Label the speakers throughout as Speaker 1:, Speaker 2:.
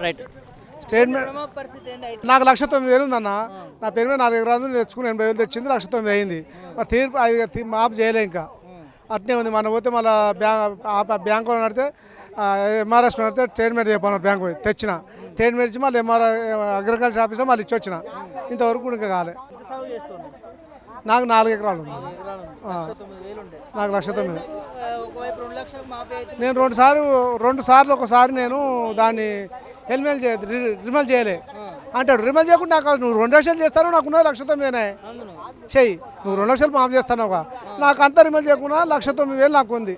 Speaker 1: Right.
Speaker 2: Statement నాకు 1,09,000 ఉందన్న. నా పేరు మీద 4 ఎకరాలు తెచ్చుకుని 80,000 తెచ్చింది, 1,09,000 అయింది. మరి తీర్పు అది మాపు చేయలే, ఇంకా అట్నే ఉంది. మనం పోతే మళ్ళీ బ్యాంకులో నడితే ఎంఆర్ఎస్ నడితే స్టేట్మెంట్ చెప్పాను. బ్యాంకు పోయి తెచ్చిన స్టేట్మెంట్ ఇచ్చి మళ్ళీ అగ్రికల్చర్ ఆఫీస్లో మళ్ళీ ఇచ్చి వచ్చిన. ఇంతవరకు ఇంకా కాలే. నాకు 4 ఎకరాలు ఉంది. నాకు 1,09,000. నేను రెండు సార్లు ఒకసారి నేను దాన్ని రిమల్ చేయలే అంటాడు. రిమల్ చేయకుండా నాకు నువ్వు 2 లక్షలు చేస్తాను, నాకున్నది 1,09,000 చెయ్యి. నువ్వు 2 లక్షలు మాఫ్ చేస్తాను, నాకు అంతా రిమల్ చేయకుండా 1,09,000 నాకు ఉంది.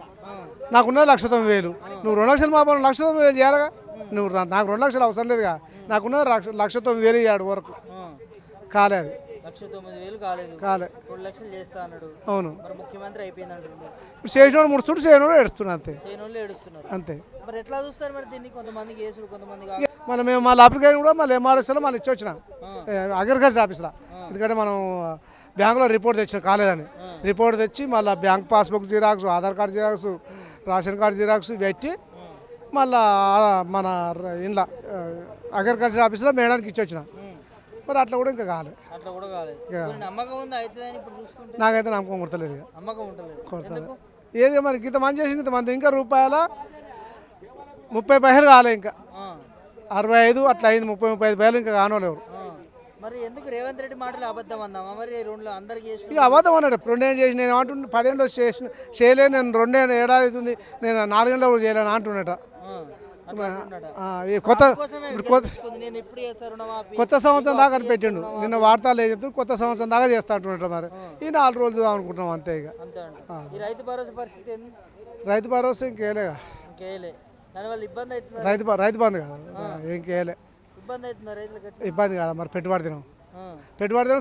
Speaker 2: నాకున్నది 1,09,000. నువ్వు 2 లక్షలు మాఫ్ 1,09,000 చేయాలిగా. నువ్వు నాకు 2 లక్షలు అవసరం లేదుగా. నాకున్నది 1,09,000 ఇయ్యాడు వరకు కాలే. అది
Speaker 1: 1,09,000 కాలేదు,
Speaker 2: కాలే.
Speaker 1: 2 లక్షలు చేస్తా అన్నాడు.
Speaker 2: అవును.
Speaker 1: మరి ముఖ్యమంత్రి అయిపోయింది అంటున్నారు.
Speaker 2: ఇప్పుడు చేసినోడు ముడుస్తుడు, చేయనోడు ఏడుస్తున్నా అంతే.
Speaker 1: ఏడుస్తున్నారు
Speaker 2: అంతే.
Speaker 1: మరి ఎట్లా చూస్తారు మరి దీన్ని? కొంతమంది కేసులు, కొంతమంది
Speaker 2: మనం మేము మళ్ళీ అప్లికేషన్ కూడా మళ్ళీ ఎంఆర్ఎస్లో మళ్ళీ ఇచ్చి వచ్చిన అగ్రికల్చర్ ఆఫీస్లో. ఎందుకంటే మనం బ్యాంకులో రిపోర్ట్ తెచ్చిన కాలేదని రిపోర్ట్ తెచ్చి మళ్ళీ bank passbook xerox, Aadhaar card xerox, ration card xerox పెట్టి మళ్ళీ మన ఇంట్లో అగ్రికల్చర్ ఆఫీస్లో మేడానికి ఇచ్చి వచ్చిన. మరి అట్లా కూడా ఇంకా కాలేదు. నాకైతే నమ్మకం కుడతలేదు. ఏది మరి ఇంత మంది చేసి ఇంత మంది ఇంకా రూపాయల 30 పైసలు కాలే, ఇంకా 65 అట్లా అయింది. 30-35 పైసలు ఇంకా కానోలేవు.
Speaker 1: మరి ఎందుకు రేవంత్ రెడ్డి మాటలు అబద్ధం అన్నామా? మరి అందరికి
Speaker 2: ఇక అబద్ధం అన్నాడు. 2 ఏళ్ళు చేసి నేను అంటుండే 10 ఏళ్ళు చేయలే, నేను 2 ఏడాది అవుతుంది, నేను 4 ఏళ్ళు కూడా చేయలేను అంటున్నట. కొత్త సంవత్సరం దాకా అని పెట్టిండు. నిన్న వార్తలు చెప్తూ కొత్త సంవత్సరం దాకా చేస్తా అంటున్నట్టు. మరి ఈ 4 రోజులు అనుకుంటున్నాం అంతే. ఇక రైతు భరోసా ఇంకేలేగా. రైతు బంధు కదా, ఇంకేలే. ఇబ్బంది కదా మరి. పెట్టుబడి తినం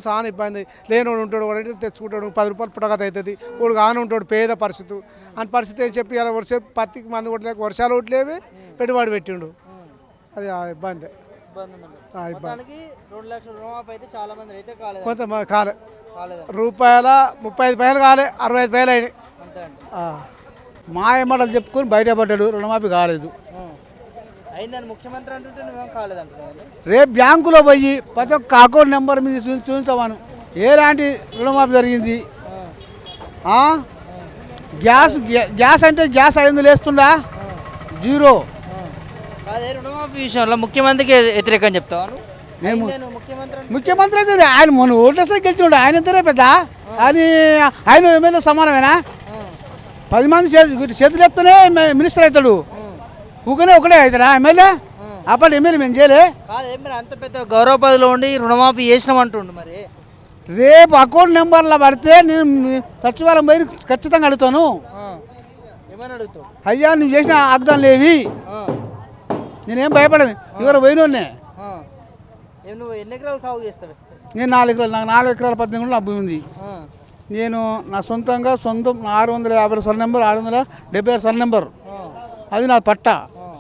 Speaker 2: చాలా ఇబ్బంది. లేనివాడు ఉంటాడు, వాడు తెచ్చుకుంటాడు, 10 రూపాయలు పుట్టగత అవుతుంది. వాడు కాని ఉంటాడు, పేద పరిస్థితి. అని పరిస్థితి అని చెప్పి ఇలా పత్తికి మందు కొట్టలేక వర్షాలు కొట్టలేవి, పెట్టుబడి పెట్టిండు. అది ఇబ్బంది. కొంతమంది కాలే. రూపాయల 35 పైసలు కాలే, 65 పైసలు అయినాయి. మాయమాటలు చెప్పుకొని బయటపడ్డాడు. రుణమాఫీ కాలేదు.
Speaker 1: ముఖ్యమంత్రి అంటుంటే నువ్వేం కాలేదంటున్నావు.
Speaker 2: రేపు బ్యాంకులో పోయి ప్రతి ఒక్క అకౌంట్ నెంబర్ మీద చూపించవాను ఎలాంటి రుణమాఫీ జరిగింది. గ్యాస్ అంటే గ్యాస్ 500 వేస్తుండా, 0.
Speaker 1: రుణమాఫీ విషయంలో ముఖ్యమంత్రికి వ్యతిరేకం చెప్తాను.
Speaker 2: ముఖ్యమంత్రి అయితే ఆయన మొన్న ఓట్లేస్తే గెలిచినాడు. ఆయన ఎంతనే పెద్ద, ఆయన ఎమ్మెల్యే సమానమేనా? 10 మంది చేతులు ఎత్తనే మినిస్టర్ అవుతాడు. ఊకనే ఒకటే అవుతాడా ఎమ్మెల్యే? అప్పటి ఎమ్మెల్యే మేము చేయలే.
Speaker 1: అంత పెద్ద గౌరవ పదవిలో ఉండి రుణమాఫీ చేసినామంటుండు. మరి
Speaker 2: రేపు అకౌంట్ నెంబర్లో పడితే నేను సచివాలయం పోయి ఖచ్చితంగా అడుగుతాను. అయ్యా నువ్వు చేసిన ఆగ్దాలు లేవి, నేనేం భయపడను. ఎవరు పోయినోనే.
Speaker 1: నువ్వు ఎన్ని ఎకరాలు సాగు చేస్తాడు?
Speaker 2: నేను 4 ఎకరాలు. నాకు 4 ఎకరాల 18 నా భూమి ఉంది. నేను నా సొంతం 650 సర్వ నెంబర్, 676 సర్వ నెంబర్, అది నా పట్ట.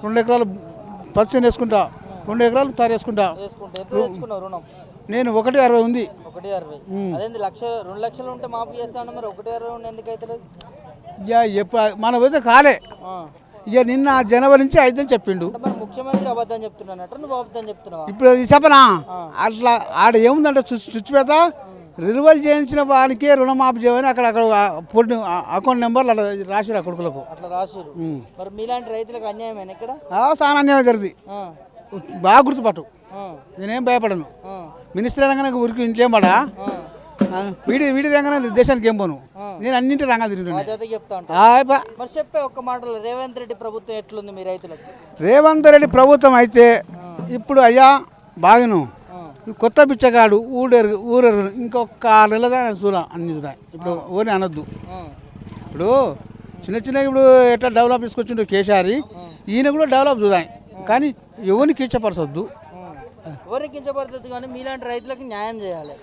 Speaker 2: 2 ఎకరాలు పచ్చని వేసుకుంటా, 2 ఎకరాలు తారు వేసుకుంటా. నేను 1,60 ఉంది.
Speaker 1: 2 లక్షలు ఉంటే మాఫీ చేస్తాను. మరి 1,60 ఎందుకు అవుతలేదు?
Speaker 2: ఎప్పుడు మన పోతే కాలే. ఇక నిన్న జనవరి నుంచి 5 అని చెప్పిండు.
Speaker 1: ముఖ్యమంత్రి అబద్ధం చెప్తున్నానట, నువ్వు అబద్ధం చెప్తున్నావా?
Speaker 2: ఇప్పుడు చెప్పనా? అట్లా ఆడ ఏముందంటే చుచ్చిపేత రినివల్ చేయించిన వానికి రుణమాఫీ చేయని అక్కడ అకౌంట్ నెంబర్లు అట్లా రాసిరు ఆ కొడుకులకు.
Speaker 1: అట్లా రాసిరు. మరి మీలాంటి రైతులకు అన్యాయమైన ఇక్కడ
Speaker 2: చాలా అన్యాయం జరిగింది. బాగా గుర్తుపట్టు. నేనేం భయపడను. మినిస్టర్ అనగానే ఊరికి ఇంట్లేం పడా, వీడి దగ్గర దేశానికి ఏం పోను. నేను అన్నింటి రంగాలు తిరుగుతున్నా.
Speaker 1: చెప్పే ఒక్క మాటలో రేవంత్ రెడ్డి ప్రభుత్వం ఎట్లుంది మీ రైతులకు?
Speaker 2: రేవంత్ రెడ్డి ప్రభుత్వం అయితే ఇప్పుడు అయ్యా బాగాను. కొత్త బిచ్చగాడు ఊరేరు ఇంకొక 6 నెలలుగా అన్ని చూడాలి. ఇప్పుడు ఊరిని అనొద్దు. ఇప్పుడు చిన్న ఇప్పుడు ఎట్లా డెవలప్ తీసుకొచ్చిండు కేసీఆర్, ఈయన కూడా డెవలప్ చూడాలి. కానీ ఎవరిని కించపరచొద్దు.
Speaker 1: ఎవరికి కించపరచొద్దు, కానీ మీలాంటి రైతులకు న్యాయం చేయాలి.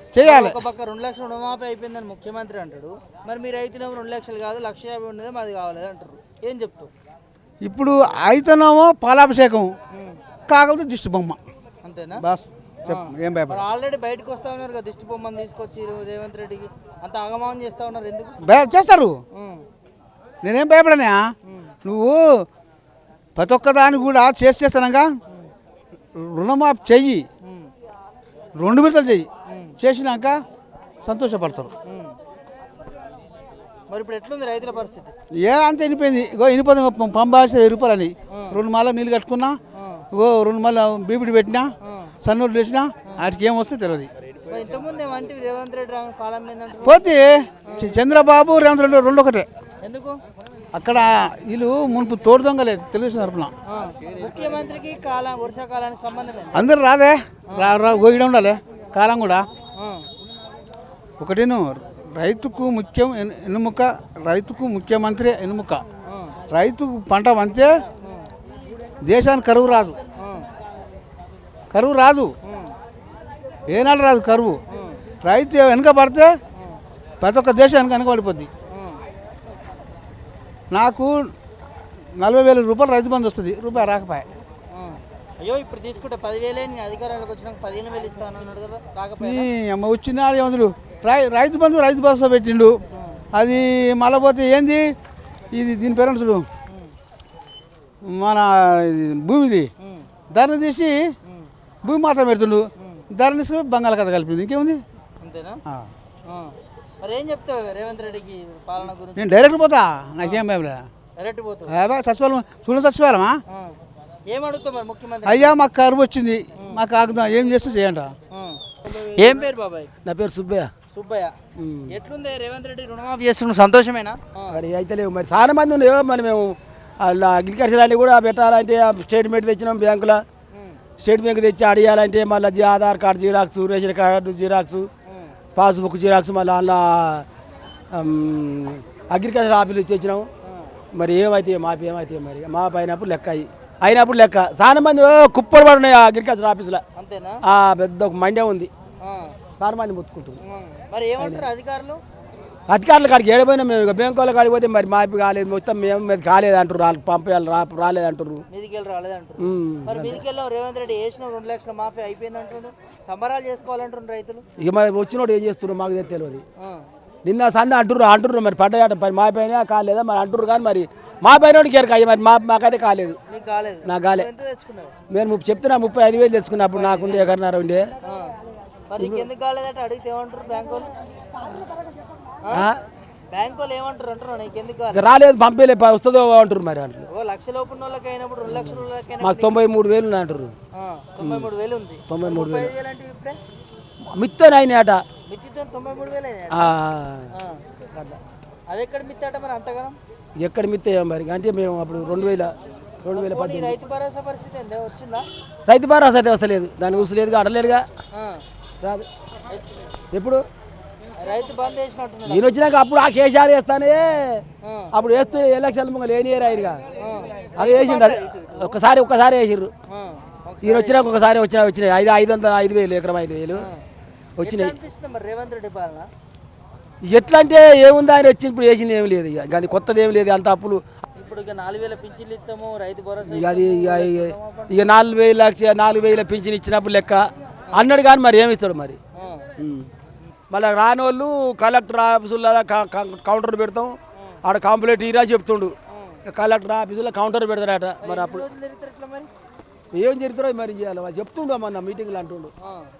Speaker 1: ఒక పక్క 2 లక్షల రుణమాఫీ అయిపోయిందని ముఖ్యమంత్రి అంటాడు. మరి మీ రైతులేమో 2 లక్షలు కాదు 1,50,000 ఉండేది మాది కావాలి అంటారు. ఏం చెప్తావు?
Speaker 2: ఇప్పుడు అయితేనేమో పాలాభిషేకం, కాకపోతే దిష్టి బొమ్మ
Speaker 1: అంతేనా?
Speaker 2: బాస్ ఏం భయపడ.
Speaker 1: ఆల్రెడీ బయటకు వస్తా ఉన్నారు కదా, దిష్టి బొమ్మను తీసుకొచ్చి రేవంత్ రెడ్డికి అంత ఆగమనం చేస్తా ఉన్నారు. ఎందుకు
Speaker 2: చేస్తారు? నేనేం భయపడనా? నువ్వు ప్రతి ఒక్కదాన్ని కూడా చేస్తానగా
Speaker 3: రుణమాఫీ చెయ్యి,
Speaker 1: ఉమ్,
Speaker 3: 2 విడతలు చెయ్యి,
Speaker 1: ఉమ్,
Speaker 3: చేసినాక సంతోషపడతారు.
Speaker 1: ఉమ్. మరి ఇప్పుడు ఎట్లుంది రైతుల పరిస్థితి?
Speaker 3: అంత వినిపోయింది. వినిపోయింది పంపాల్సి 1000 రూపాయలని 2 మాల నీళ్ళు కట్టుకున్నా, 2 మాల బీబిడి పెట్టినా, సన్నూరు వేసినా, వాటికి ఏం వస్తే తెలియదు.
Speaker 1: మరి ఇంతకుముందు ఏమంటే రేవంత్ రెడ్డి కాలం ఏంటంటారు?
Speaker 3: పోతే చంద్రబాబు రేవంత్ రెడ్డి 2 ఒకటే.
Speaker 1: ఎందుకు?
Speaker 3: అక్కడ వీళ్ళు మునుపు తోడు దొంగలేదు తెలుగుదేశం తరపున.
Speaker 1: ముఖ్యమంత్రికి కాలం వర్షాకాలానికి సంబంధం ఏంది?
Speaker 3: అందరు రాదే గోగిడ ఉండాలి కాలం కూడా.
Speaker 1: ఆ,
Speaker 3: ఒకటేను రైతుకు ముఖ్యం ఎన్నుముక, రైతుకు ముఖ్యమంత్రి ఎన్నుముక.
Speaker 1: ఆ,
Speaker 3: రైతుకు పంట పంతే దేశానికి కరువు రాదు, కరువు రాదు, ఏనాడు రాదు కరువు. రైతు వెనుక పడితే ప్రతి ఒక్క దేశానికి వెనకబడిపోద్ది. నాకు 40,000 రూపాయలు రైతు బంధు వస్తుంది, రూపాయి రాకపోయా.
Speaker 1: అయ్యో ఇప్పుడు తీసుకుంటే 10,000 నేను అధికారానికి వచ్చినాక 15,000 ఇస్తానన్నాడు కదా, రాకపోతే
Speaker 3: అమ్మ వచ్చినాడు ఏమంటారు రైతు బంధు రైతు భరోసా పెట్టిండు. అది మళ్ళీ పోతే ఏంది ఇది దీని పేరు చూడు మన భూమిది ధరని తీసి భూమి మాత్రం పెడుతుండు, ధరని తీసి బంగాళాఖాతం కలిపింది. ఇంకేముంది?
Speaker 1: అంతేనా? మరి ఏం చెప్తావు రేవంత్ రెడ్డికి పాలన గురించి?
Speaker 3: నేను డైరెక్ట్ పోతా, నాకేం భయం లేదు.
Speaker 1: డైరెక్ట్ పోతావు?
Speaker 3: చచ్చిపోవాలి చూడ చచ్చిపోవాలమా?
Speaker 1: ఏం అడుగుతావు మరి ముఖ్యమంత్రి?
Speaker 3: అయ్యా మాకు కరువు వచ్చింది, మాకు ఆగుదాం, ఏం చేస్తే చేయంట.
Speaker 1: ఏం పేరు బాబాయ్?
Speaker 4: నా పేరు సుబ్బయ్య.
Speaker 1: సుబ్బయ్య, ఎట్లుంది రేవంత్ రెడ్డి రుణమాఫీ చేస్తున్న సంతోషమేనా?
Speaker 4: మరి అయితే లేవు, మరి చాలా మంది ఉన్నాయో మరి మేము అలా అగ్రికల్చర్ దాన్ని కూడా పెట్టాలంటే స్టేట్మెంట్ తెచ్చినాం బ్యాంకులో, స్టేట్ బ్యాంక్ తెచ్చి అడిగాలంటే మళ్ళీ Aadhaar card xerox, ration card xerox, passbook xerox, మళ్ళీ అలా అగ్రికల్చర్ ఆఫీస్ తెచ్చినాము. మరి ఏమైతే మాపి ఏమైతే మరి మా అయినప్పుడు లెక్క అయినప్పుడు లెక్క చాలా మంది కుప్పలు పడి ఉన్నాయి అగ్రికల్చర్ ఆఫీసులో.
Speaker 1: అంతేనా?
Speaker 4: పెద్ద ఒక మండే ఉంది, చాలా మంది మొత్తుకుంటుంది.
Speaker 1: మరి ఏమంటారు అధికారులు?
Speaker 4: అధికారుల కాడికి ఏడిపోయినా మేము ఇక బ్యాంకు వాళ్ళ కాడికి పోతే మరి మాపి కాలేదు, మొత్తం మేము మీద కాలేదు అంటారు, వాళ్ళు పంపేయాలి రాలేదంటారు,
Speaker 1: మీదికెళ్ళి రాలేదంటారు. మరి మీదికెళ్ళాం రేవంత్ రెడ్డి వేసిన 2 లక్షల మాఫీ అయిపోయింది అంటుండ్రు, సంబరాలు చేసుకోవాలంటారు రైతులు.
Speaker 4: ఇక మరి వచ్చినోడు ఏం చేస్తున్నారు మాకు తెలియదు. నిన్న సంద అంటుర్రు మరి పడ్డాయట మరి మా పైన కాలేదా మరి అంటుర్రు, కానీ మరి మా పైన కేరక మరి మాకైతే కాలేదు. నాకు కాలే. నేను చెప్తున్నా 35,000 తెచ్చుకున్నా, అప్పుడు నాకుంది ఎకరన్నర ఉండే.
Speaker 1: మరి ఎందుకు కాలేదట అడిగితే ఏమంటారు బ్యాంకు వాళ్ళు? బ్యాంకు వాళ్ళు ఏమంటారు అంటారు, నీకు ఎందుకు
Speaker 4: రాలేదు పంపేలే వస్తుందో అంటారు. మరి అంటారు
Speaker 1: లక్ష లోపు వాళ్ళకి అయినప్పుడు 2 లక్షల వాళ్ళకి
Speaker 4: మాకు 93,000 అంటారు.
Speaker 1: 93,000 ఉంది.
Speaker 4: 93,000
Speaker 1: అంటే ఇప్పుడే
Speaker 4: మిత్తే అయినాయట,
Speaker 1: మిత్తితో 93,000. అది ఎక్కడ మిత్తాట మరి అంతగానం?
Speaker 4: ఎక్కడ మిత్తే మరి అంటే మేము అప్పుడు 2018
Speaker 1: రైతు భరోసా పరిస్థితి ఏందో వచ్చిందా?
Speaker 4: రైతు భరోసా అయితే వస్తలేదు, దాన్ని ఊసలేదుగా అడలేదుగా, రాదు. ఎప్పుడు
Speaker 1: రైతు బంద్ వేసినట్టున్నాడు.
Speaker 4: నేను వచ్చినాక అప్పుడు ఆ కేసీఆర్ వేస్తానే, అప్పుడు వేస్తూ ఎలక్షన్ ముంగలు లేని రాయిరుగా అది వేసిండు. అది ఒక్కసారి వేసిర్రు. ఈయన వచ్చినాక ఒకసారి వచ్చినాయి 5,000 ఎకరం 5,000 వచ్చినాయి.
Speaker 1: మరి రేవంత్ రెడ్డి పాలన
Speaker 4: ఎట్లా అంటే ఏముంది, ఆయన వచ్చి ఇప్పుడు వేసింది ఏమి లేదు, ఇక అది కొత్తది ఏమి లేదు, అంత అప్పులు.
Speaker 1: ఇప్పుడు ఇక 4,000 పింఛన్లు ఇస్తాము రైతు భరోసా,
Speaker 4: ఇక అది ఇక 4,000 పింఛన్ ఇచ్చినప్పుడు లెక్క అన్నాడు, కానీ మరి ఏమి ఇస్తాడు మరి. మళ్ళీ రాని వాళ్ళు కలెక్టర్ ఆఫీసుల్లో కౌంటర్ పెడతాం, ఆడ కంప్లైంట్ ఇరా చెప్తుండు, కలెక్టర్ ఆఫీసులో కౌంటర్ పెడతారట. మరి అప్పుడు ఏం జరుగుతారో మరి చేయాలి, వాళ్ళు చెప్తుండు మొన్న మీటింగ్లు అంటుండు.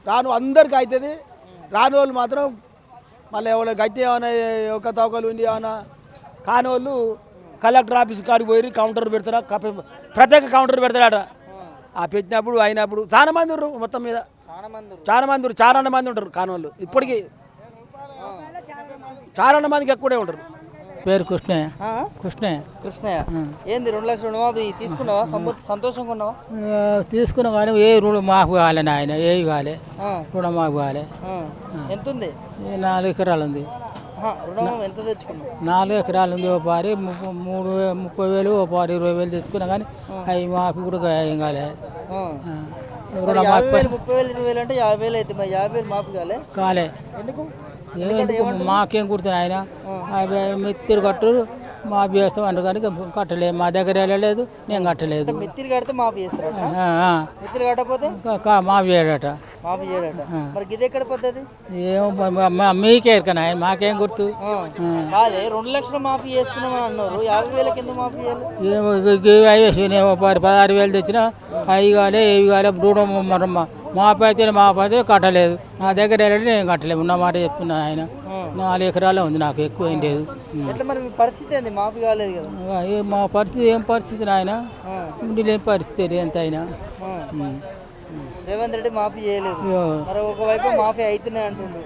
Speaker 4: రాను అందరికి అవుతుంది, రాని వాళ్ళు మాత్రం మళ్ళీ ఎవరు గట్టి ఏమైనా ఒక తోకలు ఉండి ఏమైనా కాని వాళ్ళు కలెక్టర్ ఆఫీస్ కాడికి పోయి కౌంటర్ పెడతారా, ప్రత్యేక కౌంటర్ పెడతారట. ఆ పెట్టినప్పుడు అయినప్పుడు చాలా మంది ఉన్నారు, మొత్తం మీద చాలా మంది ఉంటారు కాని వాళ్ళు. ఇప్పటికీ చాలా మందికి ఎక్కువనే ఉంటారు.
Speaker 3: పేరు కృష్ణయ్య.
Speaker 1: ఏంది 2 లక్షల రుణమాఫీ తీసుకున్నావా? సంతోషంగా ఉన్నావా?
Speaker 3: తీసుకున్నా కానీ ఏ రుణం మాకు కావాలి నాయన, ఏ కాలే రుణం మాకు కాలే.
Speaker 1: ఎంత ఉంది?
Speaker 3: 4 ఎకరాలు ఉంది.
Speaker 1: రుణం ఎంత తెచ్చుకున్నావు?
Speaker 3: 4 ఎకరాలు ఉంది. ఓ పారి 30,000, ఓ పారి 20,000 తెచ్చుకున్నా కానీ అవి మాకు కూడా ఏం కాలే.
Speaker 1: 50,000, 30,000, 20,000 అంటే 50,000 అయితే మరి 50,000 మాఫీ కాలే. ఎందుకు?
Speaker 3: మాకేం కుడుతుంది ఆయన మిత్తిరి కట్టరు మాఫీ చేస్తాం అంటారు, కానీ కట్టలేదు, మా దగ్గర వెళ్ళలేదు, నేను కట్టలేదు.
Speaker 1: మిత్తిరి కడితే మాఫీ చేస్తారు, మిత్తిరి కట్టకపోతే
Speaker 3: మాఫీ చేయడట.
Speaker 1: మాఫీ చేయడట మరి ఇది ఎక్కడ పద్ధతి
Speaker 3: ఏమో మీకే ఎరకనా మాకేం గుర్తు
Speaker 1: కాదే 2 లక్షలు మాఫీ చేస్తున్నామని అన్నారు 50,000 కింద మాఫీ చేయాలి
Speaker 3: ఏమో 16,000 తెచ్చినా అవి కాలే ఏవి కాలే బ్రూడో మాపి అయితే కట్టలేదు నా దగ్గర వెళ్ళి నేను కట్టలేదు ఉన్న మాట చెప్తున్నాను ఆయన 4 ఎకరాలే ఉంది నాకు ఎక్కువ ఏం లేదు
Speaker 1: ఎట్లా మరి మీ పరిస్థితి ఏంది మాఫీ కాలేదు కదా
Speaker 3: మా పరిస్థితి ఏం పరిస్థితి నాయన ఉండిలేని పరిస్థితి ఎంత అయినా
Speaker 1: రేవంత్ రెడ్డి మాఫీ చేయలేదు మరి ఒకవైపు మాఫీ అవుతున్నాయి అంటుండ్రు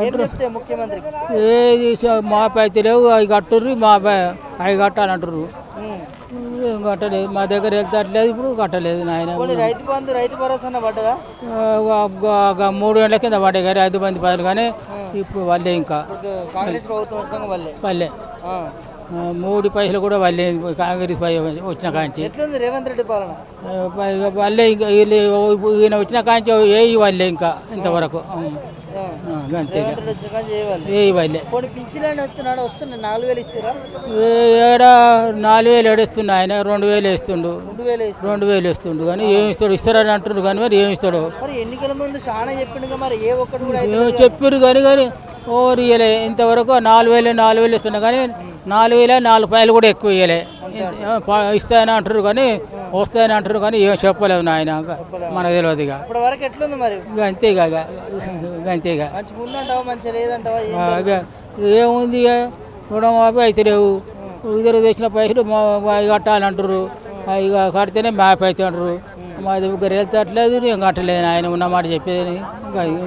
Speaker 1: ఏం చెప్తే ముఖ్యమంత్రికి
Speaker 3: ఏది మాపి అయితే లేవు అవి కట్టుర్రు అవి కట్టాలంటారు ఏం కట్టలేదు మా దగ్గర వెళ్తట్లేదు ఇప్పుడు కట్టలేదు నాయన
Speaker 1: రైతు బంధు రైతు భరోసా పడ్డదా
Speaker 3: 3 గంటల కింద పడ్డాయి కానీ రైతు బంధు పడదు కానీ ఇప్పుడు వాళ్ళే ఇంకా
Speaker 1: కాంగ్రెస్ ప్రభుత్వం
Speaker 3: వాళ్ళే 3 పైసలు కూడా వాళ్ళే కాంగ్రెస్ వచ్చిన కాంచి
Speaker 1: ఎట్లుంది రేవంత్ రెడ్డి పాలన
Speaker 3: వాళ్ళే ఇంకా ఈయన వచ్చిన కాంచి ఏ వాళ్ళే ఇంకా ఇంతవరకు అంతే ఏ వాళ్ళే
Speaker 1: పింఛన్ వస్తున్నాడు 4,000 ఇస్తారా
Speaker 3: ఏడ 4,000 ఏడుస్తుండు ఆయన 2,000 వేస్తుండు 2,000 వేస్తుండు కానీ ఏమి ఇస్తాడు ఇస్తారని అంటున్నారు కానీ మరి ఏమి ఇస్తాడు
Speaker 1: మరి ఎన్నికల ముందు చాలా చెప్పిండు మరి ఏ ఒక్కటి కూడా
Speaker 3: చెప్పారు కానీ ఓరు ఇయ్యలే ఇంతవరకు 4,000 ఇస్తున్నా కానీ 4,000 పైలు కూడా ఎక్కువ ఇయ్యలే ఇస్తాయని అంటారు కానీ వస్తాయని అంటారు కానీ ఏం చెప్పలేవు నాయన మనకు తెలియదు ఇక
Speaker 1: ఇప్పటివరకు ఎట్లుంది మరి
Speaker 3: అంతేగా అంతేగా
Speaker 1: మంచిగా లేదంటావా
Speaker 3: ఏముంది రుణమాఫీ అయితే లేవు ఇద్దరు తెచ్చిన పైసలు కట్టాలంటారు అవి కడితేనే మ్యాప్ అయితే అంటారు మా దగ్గర వెళ్తట్లేదు నేను కట్టలేదు ఆయన ఉన్న మాట చెప్పేది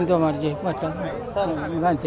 Speaker 3: ఇంకో మాట చెప్పి అట్లా అంతే